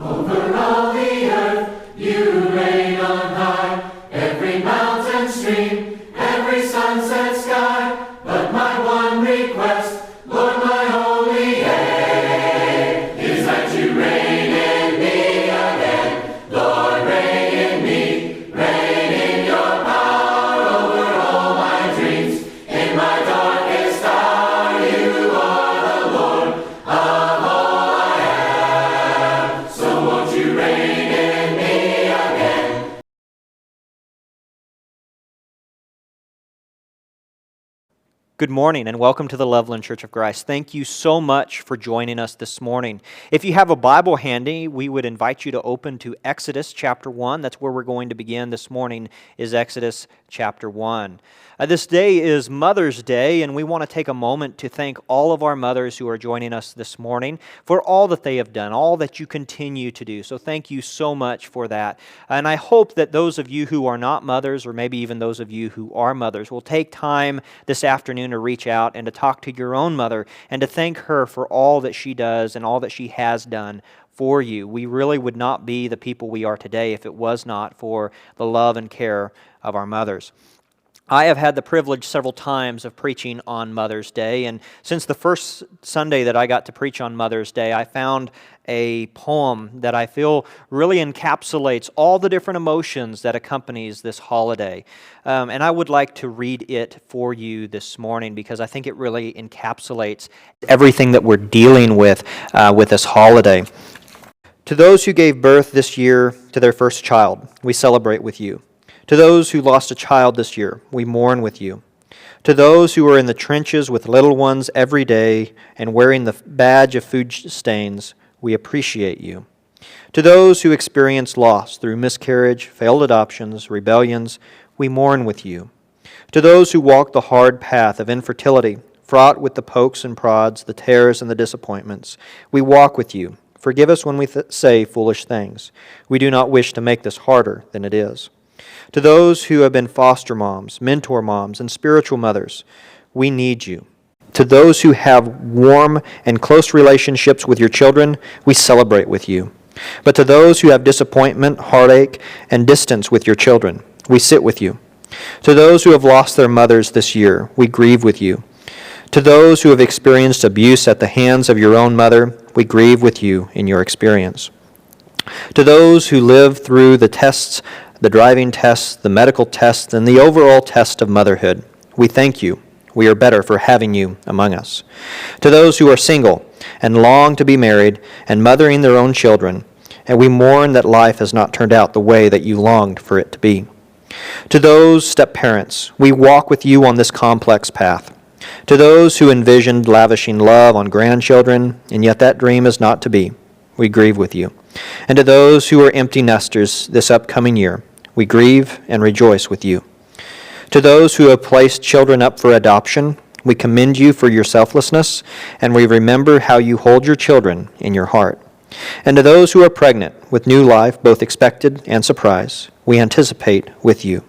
Over all the earth you reign on high, every mountain stream, every sunset sky. But my one request, Lord, my holy aim, is that you reign in me again. Lord, reign in me, reign in your power over all my dreams. In my darkest hour you are the Lord of all I have. So won't you reign in me again? Good morning and welcome to the Loveland Church of Christ. Thank you so much for joining us this morning. If you have a Bible handy, we would invite you to open to Exodus chapter 1. That's where we're going to begin this morning, is Exodus chapter 1. This day is Mother's Day, and we want to take a moment to thank all of our mothers who are joining us this morning for all that they have done, all that you continue to do. So thank you so much for that. And I hope that those of you who are not mothers, or maybe even those of you who are mothers, will take time this afternoon to reach out and to talk to your own mother and to thank her for all that she does and all that she has done for you. We really would not be the people we are today if it was not for the love and care of our mothers. I have had the privilege several times of preaching on Mother's Day, and since the first Sunday that I got to preach on Mother's Day, I found a poem that I feel really encapsulates all the different emotions that accompanies this holiday. And I would like to read it for you this morning because I think it really encapsulates everything that we're dealing with this holiday. To those who gave birth this year to their first child, we celebrate with you. To those who lost a child this year, we mourn with you. To those who are in the trenches with little ones every day and wearing the badge of food stains, we appreciate you. To those who experience loss through miscarriage, failed adoptions, rebellions, we mourn with you. To those who walk the hard path of infertility, fraught with the pokes and prods, the tears and the disappointments, we walk with you. Forgive us when we say foolish things. We do not wish to make this harder than it is. To those who have been foster moms, mentor moms, and spiritual mothers, we need you. To those who have warm and close relationships with your children, we celebrate with you. But to those who have disappointment, heartache, and distance with your children, we sit with you. To those who have lost their mothers this year, we grieve with you. To those who have experienced abuse at the hands of your own mother, we grieve with you in your experience. To those who live through the tests, the driving tests, the medical tests, and the overall test of motherhood, we thank you. We are better for having you among us. To those who are single and long to be married and mothering their own children, and we mourn that life has not turned out the way that you longed for it to be. To those step-parents, we walk with you on this complex path. To those who envisioned lavishing love on grandchildren, and yet that dream is not to be, we grieve with you. And to those who are empty nesters this upcoming year, we grieve and rejoice with you. To those who have placed children up for adoption, we commend you for your selflessness, and we remember how you hold your children in your heart. And to those who are pregnant with new life, both expected and surprise, we anticipate with you.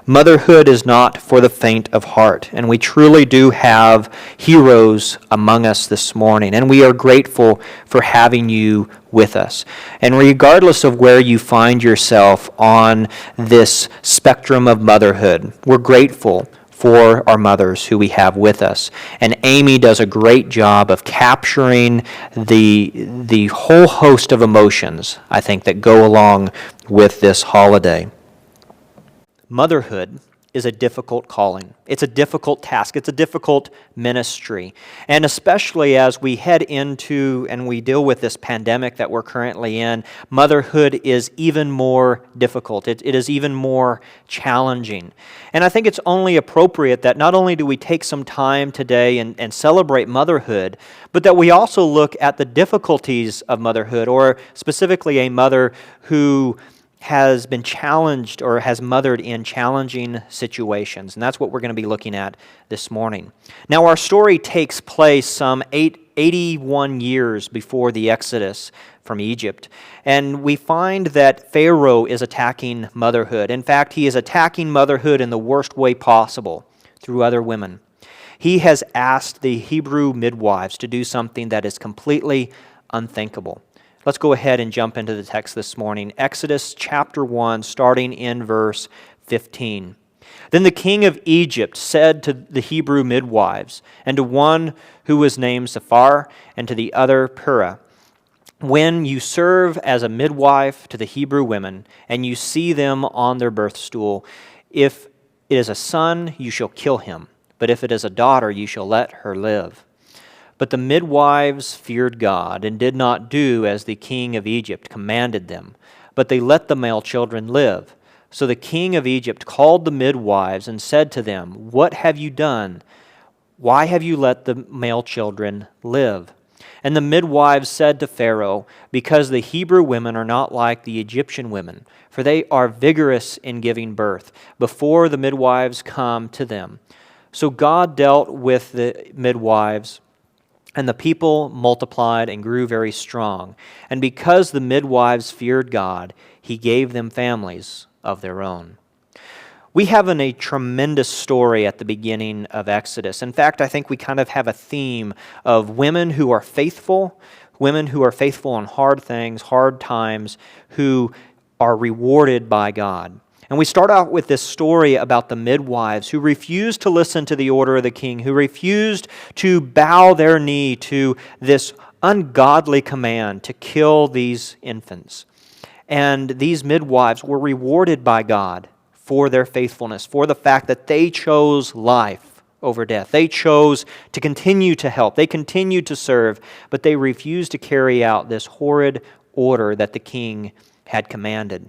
Motherhood is not for the faint of heart, and we truly do have heroes among us this morning, and we are grateful for having you with us. And regardless of where you find yourself on this spectrum of motherhood, we're grateful for our mothers who we have with us. And Amy does a great job of capturing the whole host of emotions, I think, that go along with this holiday. Motherhood is a difficult calling. It's a difficult task. It's a difficult ministry. And especially as we head into and we deal with this pandemic that we're currently in, motherhood is even more difficult. It is even more challenging. And I think it's only appropriate that not only do we take some time today and celebrate motherhood, but that we also look at the difficulties of motherhood, or specifically a mother who has been challenged or has mothered in challenging situations. And that's what we're going to be looking at this morning. Now, our story takes place some 81 years before the Exodus from Egypt. And we find that Pharaoh is attacking motherhood. In fact, he is attacking motherhood in the worst way possible, through other women. He has asked the Hebrew midwives to do something that is completely unthinkable. Let's go ahead and jump into the text this morning. Exodus chapter 1, starting in verse 15. Then the king of Egypt said to the Hebrew midwives, and to one who was named Saphar, and to the other Purah, when you serve as a midwife to the Hebrew women, and you see them on their birth stool, if it is a son, you shall kill him, but if it is a daughter, you shall let her live. But the midwives feared God, and did not do as the king of Egypt commanded them, but they let the male children live. So the king of Egypt called the midwives and said to them, "What have you done? Why have you let the male children live?" And the midwives said to Pharaoh, "Because the Hebrew women are not like the Egyptian women, for they are vigorous in giving birth, before the midwives come to them." So God dealt with the midwives, and the people multiplied and grew very strong. And because the midwives feared God, he gave them families of their own. We have a tremendous story at the beginning of Exodus. In fact, I think we kind of have a theme of women who are faithful in hard things, hard times, who are rewarded by God. And we start out with this story about the midwives who refused to listen to the order of the king, who refused to bow their knee to this ungodly command to kill these infants. And these midwives were rewarded by God for their faithfulness, for the fact that they chose life over death. They chose to continue to help. They continued to serve, but they refused to carry out this horrid order that the king had commanded.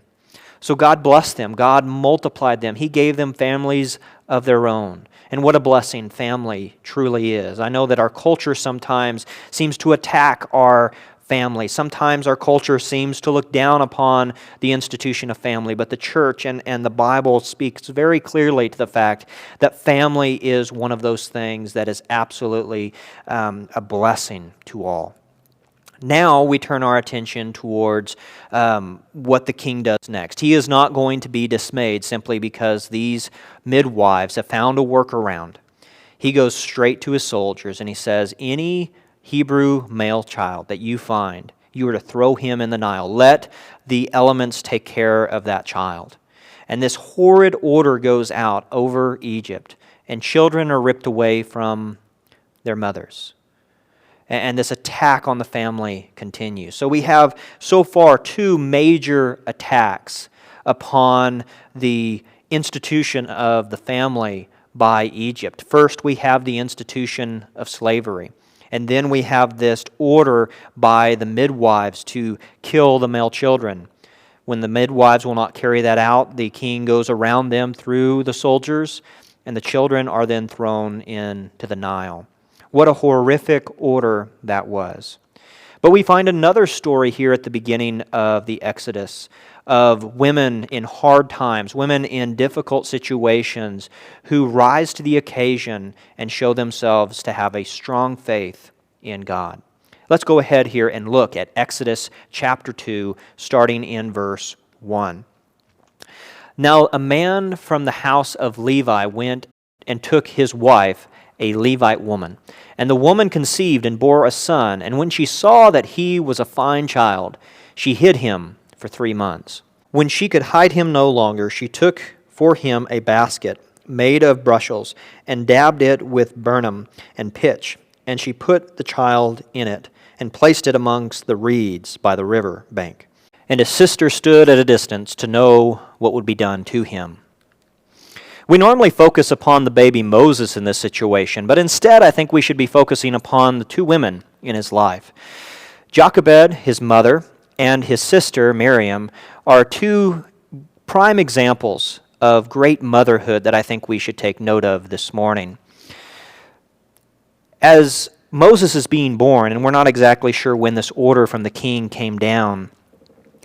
So God blessed them. God multiplied them. He gave them families of their own. And what a blessing family truly is. I know that our culture sometimes seems to attack our family. Sometimes our culture seems to look down upon the institution of family, but the church and the Bible speaks very clearly to the fact that family is one of those things that is absolutely a blessing to all. Now we turn our attention towards what the king does next. He is not going to be dismayed simply because these midwives have found a workaround. He goes straight to his soldiers and he says, "Any Hebrew male child that you find, you are to throw him in the Nile. Let the elements take care of that child." And this horrid order goes out over Egypt, and children are ripped away from their mothers. And this attack on the family continues. So we have so far two major attacks upon the institution of the family by Egypt. First, we have the institution of slavery. And then we have this order by the midwives to kill the male children. When the midwives will not carry that out, the king goes around them through the soldiers, and the children are then thrown into the Nile. What a horrific order that was. But we find another story here at the beginning of the Exodus of women in hard times, women in difficult situations who rise to the occasion and show themselves to have a strong faith in God. Let's go ahead here and look at Exodus chapter 2, starting in verse 1. Now a man from the house of Levi went and took his wife, a Levite woman. And the woman conceived and bore a son, and when she saw that he was a fine child, she hid him for 3 months. When she could hide him no longer, she took for him a basket made of brushels, and dabbed it with burnum and pitch, and she put the child in it, and placed it amongst the reeds by the river bank. And his sister stood at a distance to know what would be done to him. We normally focus upon the baby Moses in this situation, but instead I think we should be focusing upon the two women in his life. Jochebed, his mother, and his sister, Miriam, are two prime examples of great motherhood that I think we should take note of this morning. As Moses is being born, and we're not exactly sure when this order from the king came down,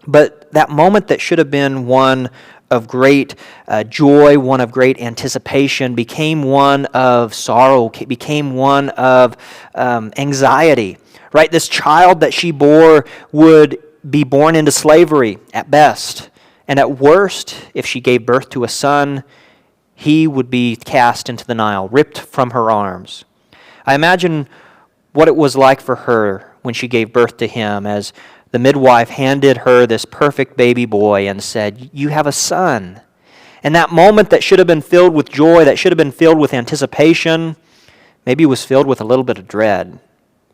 but that moment that should have been one of great joy, one of great anticipation, became one of sorrow, became one of anxiety, right? This child that she bore would be born into slavery at best, and at worst, if she gave birth to a son, he would be cast into the Nile, ripped from her arms. I imagine what it was like for her when she gave birth to him, as the midwife handed her this perfect baby boy and said, "You have a son." And that moment that should have been filled with joy, that should have been filled with anticipation, maybe was filled with a little bit of dread,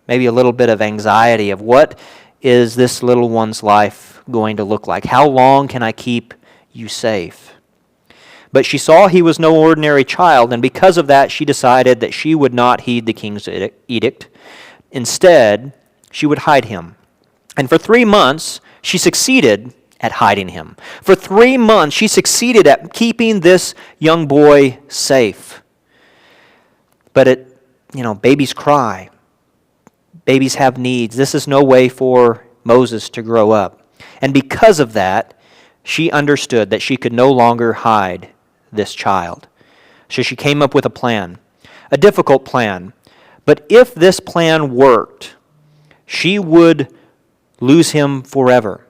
maybe a little bit of anxiety of what is this little one's life going to look like? How long can I keep you safe? But she saw he was no ordinary child, and because of that, she decided that she would not heed the king's edict. Instead, she would hide him. And for 3 months, she succeeded at hiding him. For 3 months, she succeeded at keeping this young boy safe. But babies cry. Babies have needs. This is no way for Moses to grow up. And because of that, she understood that she could no longer hide this child. So she came up with a plan, a difficult plan. But if this plan worked, she would lose him forever.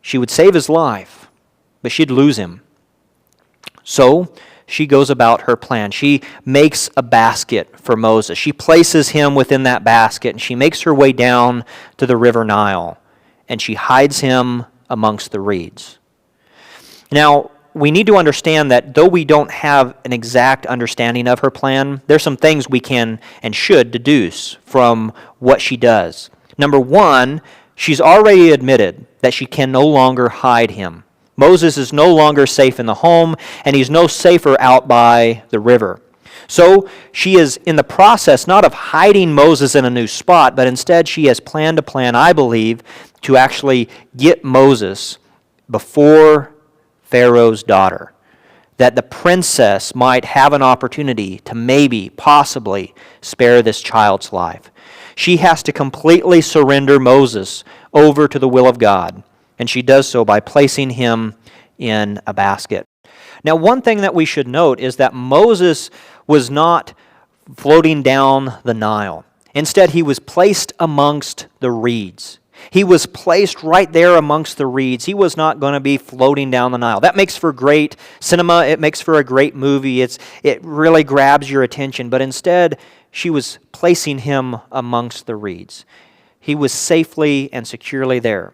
She would save his life, but she'd lose him. So she goes about her plan. She makes a basket for Moses. She places him within that basket, and she makes her way down to the river Nile, and she hides him amongst the reeds. Now, we need to understand that though we don't have an exact understanding of her plan, there's some things we can and should deduce from what she does. Number one, she's already admitted that she can no longer hide him. Moses is no longer safe in the home, and he's no safer out by the river. So she is in the process not of hiding Moses in a new spot, but instead she has planned a plan, I believe, to actually get Moses before Pharaoh's daughter, that the princess might have an opportunity to maybe, possibly, spare this child's life. She has to completely surrender Moses over to the will of God, and she does so by placing him in a basket. Now, one thing that we should note is that Moses was not floating down the Nile. Instead, he was placed amongst the reeds. He was placed right there amongst the reeds. He was not going to be floating down the Nile. That makes for great cinema. It makes for a great movie. It really grabs your attention. But instead, she was placing him amongst the reeds. He was safely and securely there.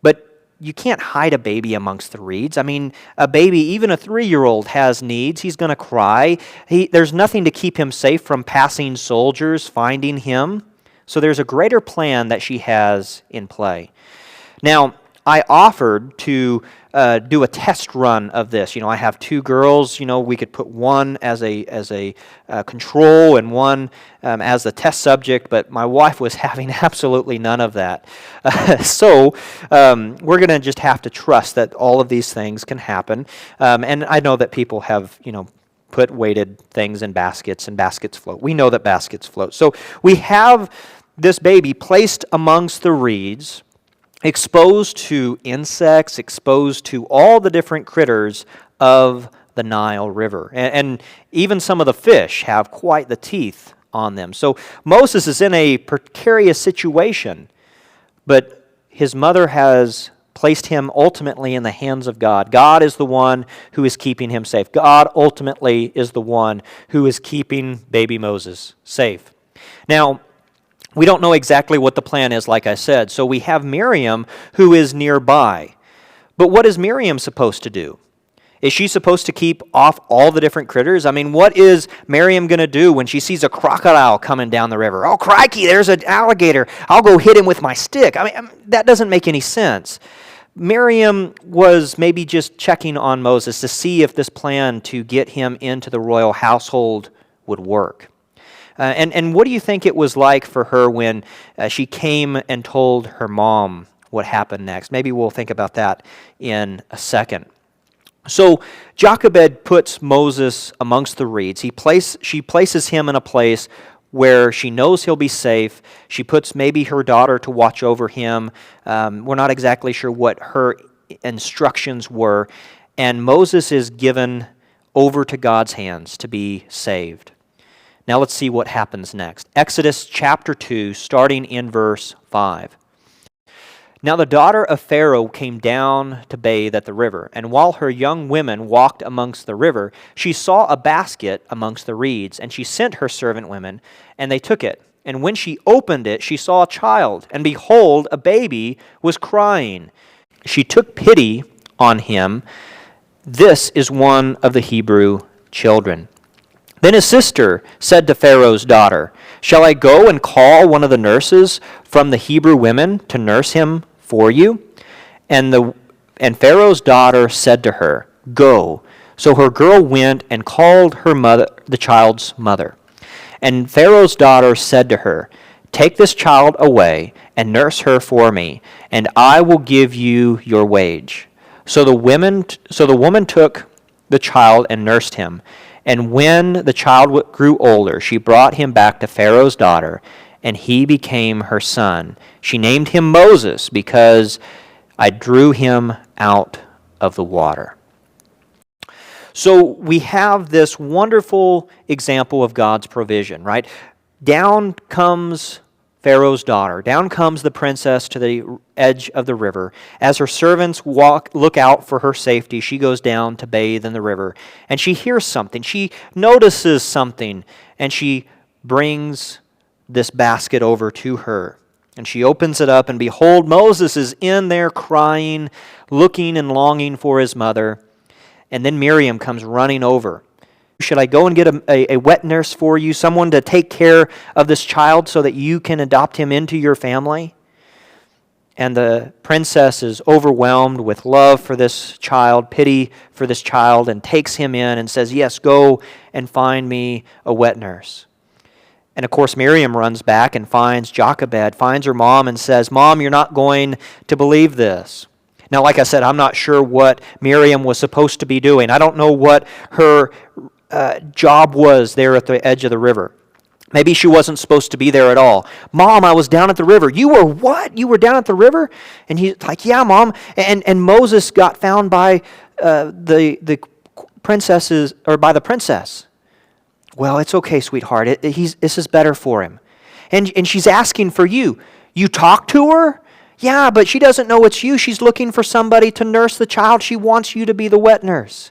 But you can't hide a baby amongst the reeds. I mean, a baby, even a 3-year-old, has needs. He's going to cry. There's nothing to keep him safe from passing soldiers finding him. So there's a greater plan that she has in play. Now, I offered to do a test run of this. I have 2 girls. We could put one as a control and one as the test subject, but my wife was having absolutely none of that. So we're going to just have to trust that all of these things can happen. And I know that people have, put weighted things in baskets, and baskets float. We know that baskets float. So we have this baby placed amongst the reeds, exposed to insects, exposed to all the different critters of the Nile River. And even some of the fish have quite the teeth on them. So Moses is in a precarious situation, but his mother has placed him ultimately in the hands of God. God is the one who is keeping him safe. God ultimately is the one who is keeping baby Moses safe. Now, we don't know exactly what the plan is, like I said. So we have Miriam who is nearby. But what is Miriam supposed to do? Is she supposed to keep off all the different critters? I mean, what is Miriam going to do when she sees a crocodile coming down the river? Oh, crikey, there's an alligator. I'll go hit him with my stick. I mean, that doesn't make any sense. Miriam was maybe just checking on Moses to see if this plan to get him into the royal household would work. And what do you think it was like for her when she came and told her mom what happened next? Maybe we'll think about that in a second. So Jochebed puts Moses amongst the reeds. She places him in a place where she knows he'll be safe. She puts maybe her daughter to watch over him. We're not exactly sure what her instructions were. And Moses is given over to God's hands to be saved. Now let's see what happens next. Exodus chapter 2, starting in verse 5. Now the daughter of Pharaoh came down to bathe at the river, and while her young women walked amongst the river, she saw a basket amongst the reeds, and she sent her servant women, and they took it. And when she opened it, she saw a child, and behold, a baby was crying. She took pity on him. This is one of the Hebrew children. Then his sister said to Pharaoh's daughter, "Shall I go and call one of the nurses from the Hebrew women to nurse him for you?" And Pharaoh's daughter said to her, "Go." So her girl went and called her mother, the child's mother. And Pharaoh's daughter said to her, "Take this child away and nurse her for me, and I will give you your wage." So the woman took the child and nursed him. And when the child grew older, she brought him back to Pharaoh's daughter, and he became her son. She named him Moses because I drew him out of the water. So we have this wonderful example of God's provision, right? Down comes Pharaoh's daughter. Down comes the princess to the edge of the river. As her servants look out for her safety, she goes down to bathe in the river. And she hears something. She notices something. And she brings this basket over to her. And she opens it up, and behold, Moses is in there crying, looking and longing for his mother. And then Miriam comes running over. "Should I go and get a wet nurse for you, someone to take care of this child so that you can adopt him into your family?" And the princess is overwhelmed with love for this child, pity for this child, and takes him in and says, "Yes, go and find me a wet nurse." And of course, Miriam runs back and finds Jochebed, finds her mom, and says, "Mom, you're not going to believe this." Now, like I said, I'm not sure what Miriam was supposed to be doing. I don't know what her job was there at the edge of the river. Maybe she wasn't supposed to be there at all. "Mom, I was down at the river." "You were what? You were down at the river?" And he's like, "Yeah, Mom." And Moses got found by the princesses, or by the princess. "Well, it's okay, sweetheart. This is better for him." And she's asking for you. "You talked to her?" "Yeah, but she doesn't know it's you. She's looking for somebody to nurse the child. She wants you to be the wet nurse."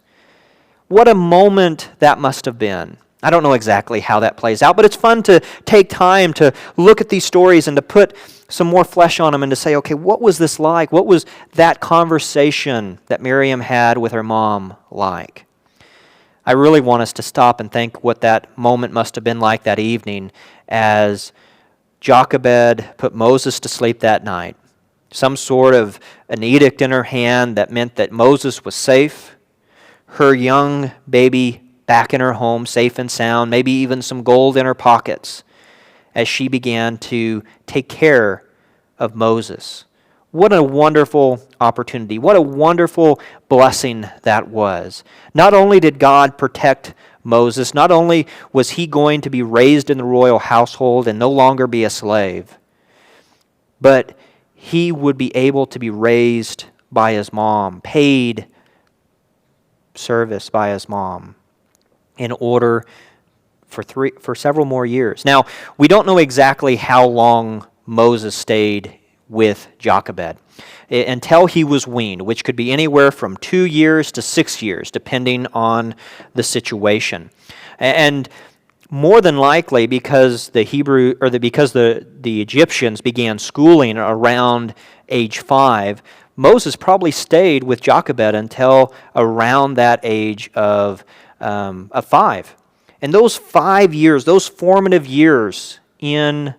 What a moment that must have been. I don't know exactly how that plays out, but it's fun to take time to look at these stories and to put some more flesh on them and to say, okay, what was this like? What was that conversation that Miriam had with her mom like? I really want us to stop and think what that moment must have been like that evening as Jochebed put Moses to sleep that night. Some sort of an edict in her hand that meant that Moses was safe, her young baby back in her home, safe and sound, maybe even some gold in her pockets, as she began to take care of Moses. What a wonderful opportunity. What a wonderful blessing that was. Not only did God protect Moses, not only was he going to be raised in the royal household and no longer be a slave, but he would be able to be raised by his mom, paid service by his mom, in order for several more years. Now, we don't know exactly how long Moses stayed with Jochebed until he was weaned, which could be anywhere from 2 years to 6 years, depending on the situation. And more than likely, because the Egyptians began schooling around age 5, Moses probably stayed with Jochebed until around that age of 5. And those 5 years, those formative years in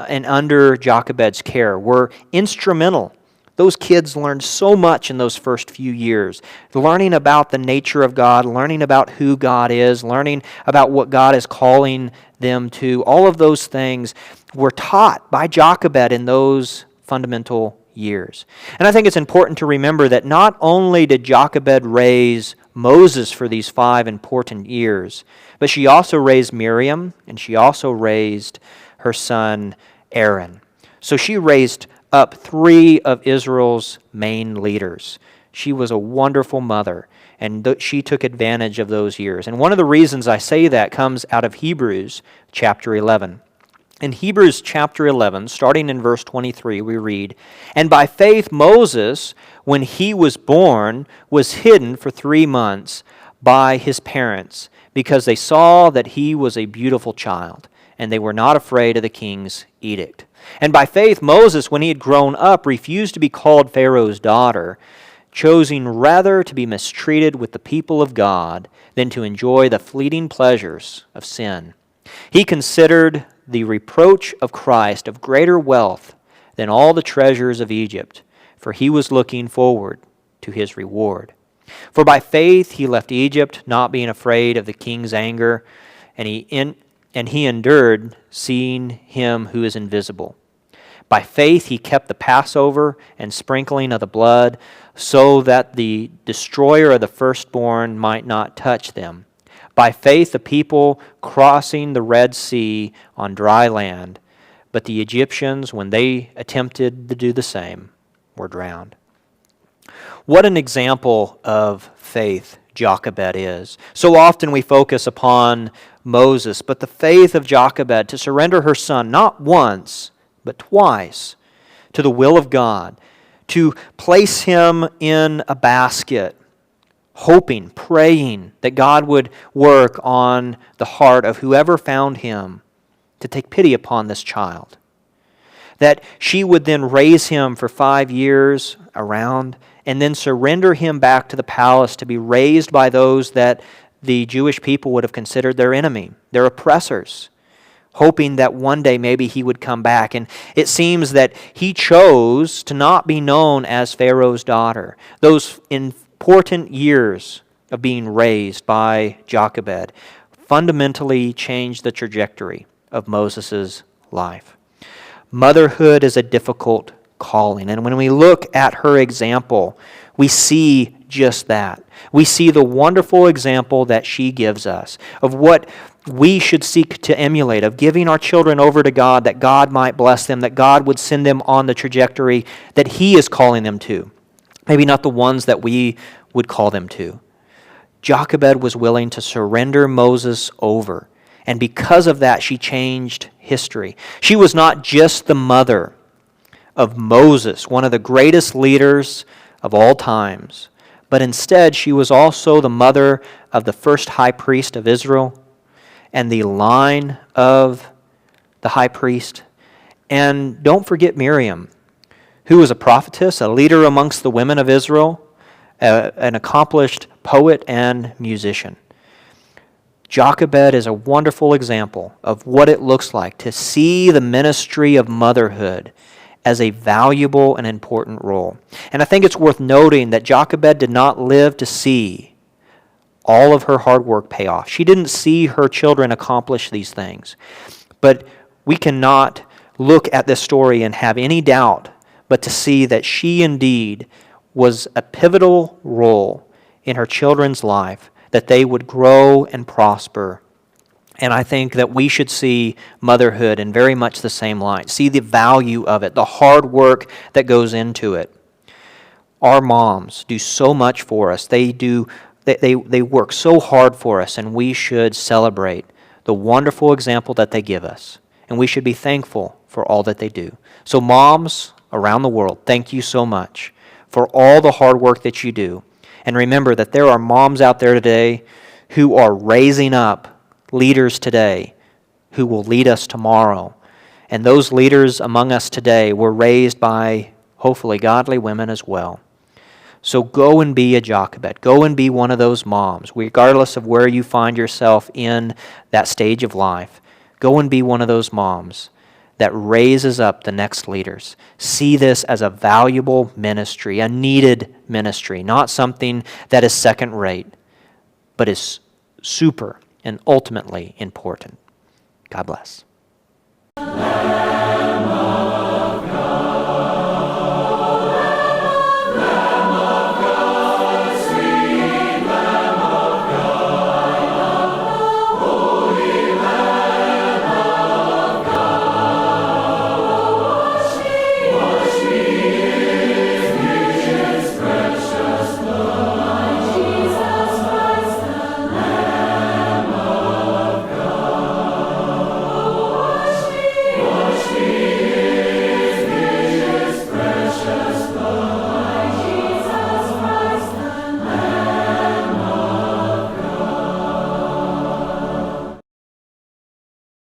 and under Jochebed's care were instrumental. Those kids learned so much in those first few years, learning about the nature of God, learning about who God is, learning about what God is calling them to. All of those things were taught by Jochebed in those fundamental years. And I think it's important to remember that not only did Jochebed raise Moses for these 5 important years, but she also raised Miriam, and she also raised her son Aaron. So she raised up 3 of Israel's main leaders. She was a wonderful mother, and she took advantage of those years. And one of the reasons I say that comes out of Hebrews chapter 11. In Hebrews chapter 11, starting in verse 23, we read, "And by faith Moses, when he was born, was hidden for 3 months by his parents, because they saw that he was a beautiful child, and they were not afraid of the king's edict. And by faith, Moses, when he had grown up, refused to be called Pharaoh's daughter, choosing rather to be mistreated with the people of God than to enjoy the fleeting pleasures of sin. He considered the reproach of Christ of greater wealth than all the treasures of Egypt, for he was looking forward to his reward. For by faith he left Egypt, not being afraid of the king's anger, and he endured, seeing him who is invisible. By faith he kept the Passover and sprinkling of the blood, so that the destroyer of the firstborn might not touch them. By faith the people crossing the Red Sea on dry land, but the Egyptians, when they attempted to do the same, were drowned. What an example of faith Jochebed is. So often we focus upon Moses, but the faith of Jochebed to surrender her son not once, but twice to the will of God, to place him in a basket, hoping, praying that God would work on the heart of whoever found him to take pity upon this child. That she would then raise him for 5 years around and then surrender him back to the palace to be raised by those that the Jewish people would have considered their enemy, their oppressors, hoping that one day maybe he would come back. And it seems that he chose to not be known as Pharaoh's daughter. Those important years of being raised by Jochebed fundamentally changed the trajectory of Moses' life. Motherhood is a difficult calling. And when we look at her example, we see just that. We see the wonderful example that she gives us of what we should seek to emulate, of giving our children over to God, that God might bless them, that God would send them on the trajectory that He is calling them to. Maybe not the ones that we would call them to. Jochebed was willing to surrender Moses over. And because of that, she changed history. She was not just the mother of Moses, one of the greatest leaders of all times, but instead she was also the mother of the first high priest of Israel and the line of the high priest. And don't forget Miriam, who was a prophetess, a leader amongst the women of Israel, an accomplished poet and musician. Jochebed is a wonderful example of what it looks like to see the ministry of motherhood as a valuable and important role. And I think it's worth noting that Jochebed did not live to see all of her hard work pay off. She didn't see her children accomplish these things. But we cannot look at this story and have any doubt but to see that she indeed was a pivotal role in her children's life, that they would grow and prosper. And I think that we should see motherhood in very much the same light. See the value of it, the hard work that goes into it. Our moms do so much for us. They work so hard for us, and we should celebrate the wonderful example that they give us. And we should be thankful for all that they do. So moms around the world, thank you so much for all the hard work that you do. And remember that there are moms out there today who are raising up leaders today who will lead us tomorrow. And those leaders among us today were raised by, hopefully, godly women as well. So go and be a Jochebed. Go and be one of those moms, regardless of where you find yourself in that stage of life. Go and be one of those moms that raises up the next leaders. See this as a valuable ministry, a needed ministry, not something that is second rate, but is super and ultimately important. God bless.